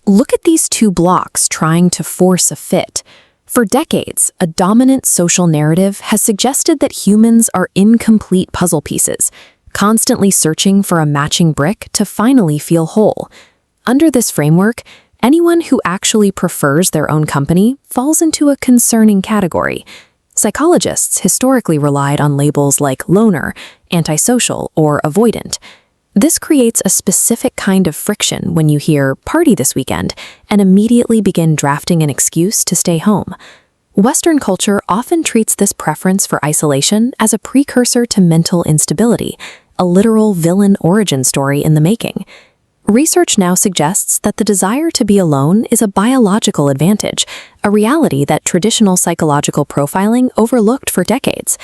Look at these two blocks trying to force a fit. For decades, a dominant social narrative has suggested that humans are incomplete puzzle pieces, constantly searching for a matching brick to finally feel whole. Under this framework, anyone who actually prefers their own company falls into a concerning category. Psychologists historically relied on labels like loner, antisocial, or avoidant. This creates a specific kind of friction when you hear "party this weekend" and immediately begin drafting an excuse to stay home. Western culture often treats this preference for isolation as a precursor to mental instability, a literal villain origin story in the making. Research now suggests that the desire to be alone is a biological advantage, a reality that traditional psychological profiling overlooked for decades.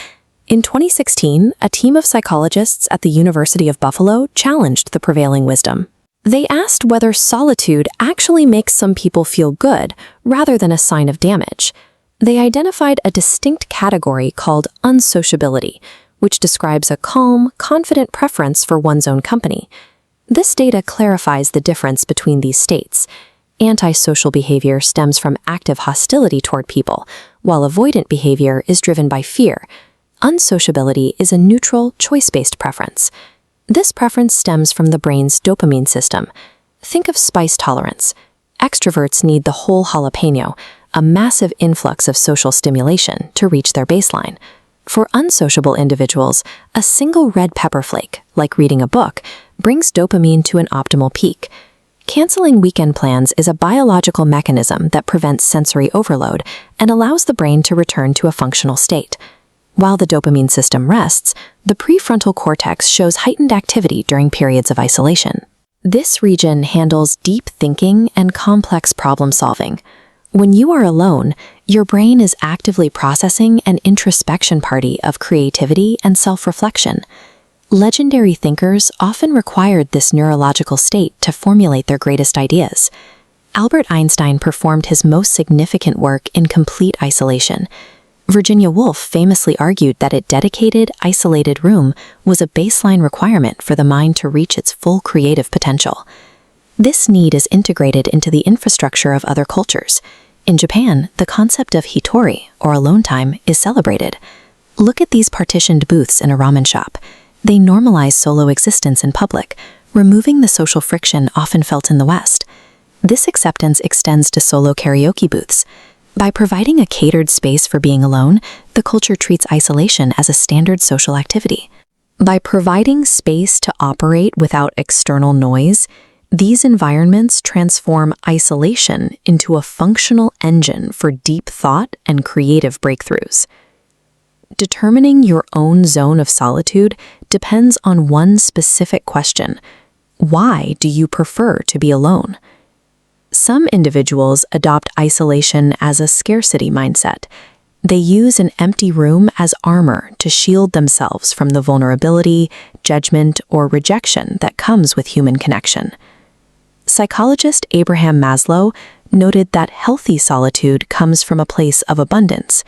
In 2016, a team of psychologists at the University of Buffalo challenged the prevailing wisdom. They asked whether solitude actually makes some people feel good rather than a sign of damage. They identified a distinct category called unsociability, which describes a calm, confident preference for one's own company. This data clarifies the difference between these states. Antisocial behavior stems from active hostility toward people, while avoidant behavior is driven by fear. Unsociability is a neutral, choice-based preference. This preference stems from the brain's dopamine system. Think of spice tolerance. Extroverts need the whole jalapeno, a massive influx of social stimulation, to reach their baseline. For unsociable individuals, a single red pepper flake, like reading a book, brings dopamine to an optimal peak. Canceling weekend plans is a biological mechanism that prevents sensory overload and allows the brain to return to a functional state. While the dopamine system rests, the prefrontal cortex shows heightened activity during periods of isolation. This region handles deep thinking and complex problem solving. When you are alone, your brain is actively processing an introspection party of creativity and self-reflection. Legendary thinkers often required this neurological state to formulate their greatest ideas. Albert Einstein performed his most significant work in complete isolation. Virginia Woolf famously argued that a dedicated, isolated room was a baseline requirement for the mind to reach its full creative potential. This need is integrated into the infrastructure of other cultures. In Japan, the concept of hitori, or alone time, is celebrated. Look at these partitioned booths in a ramen shop. They normalize solo existence in public, removing the social friction often felt in the West. This acceptance extends to solo karaoke booths. By providing a catered space for being alone, the culture treats isolation as a standard social activity. By providing space to operate without external noise, these environments transform isolation into a functional engine for deep thought and creative breakthroughs. Determining your own zone of solitude depends on one specific question: why do you prefer to be alone? Some individuals adopt isolation as a scarcity mindset. They use an empty room as armor to shield themselves from the vulnerability, judgment, or rejection that comes with human connection. Psychologist Abraham Maslow noted that healthy solitude comes from a place of abundance.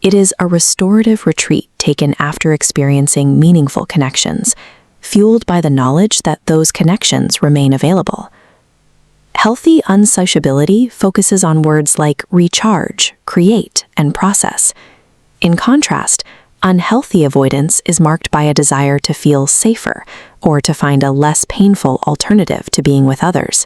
It is a restorative retreat taken after experiencing meaningful connections, fueled by the knowledge that those connections remain available. Healthy unsociability focuses on words like recharge, create, and process. In contrast, unhealthy avoidance is marked by a desire to feel safer or to find a less painful alternative to being with others.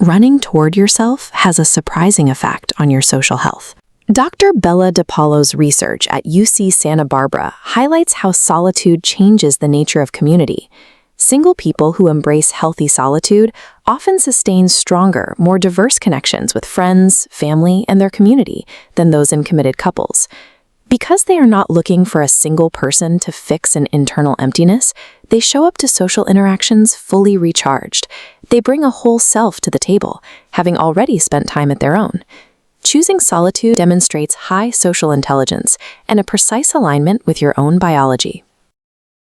Running toward yourself has a surprising effect on your social health. Dr. Bella DePaulo's research at UC Santa Barbara highlights how solitude changes the nature of community. Single people who embrace healthy solitude often sustain stronger, more diverse connections with friends, family, and their community than those in committed couples. Because they are not looking for a single person to fix an internal emptiness, they show up to social interactions fully recharged. They bring a whole self to the table, having already spent time at their own. Choosing solitude demonstrates high social intelligence and a precise alignment with your own biology.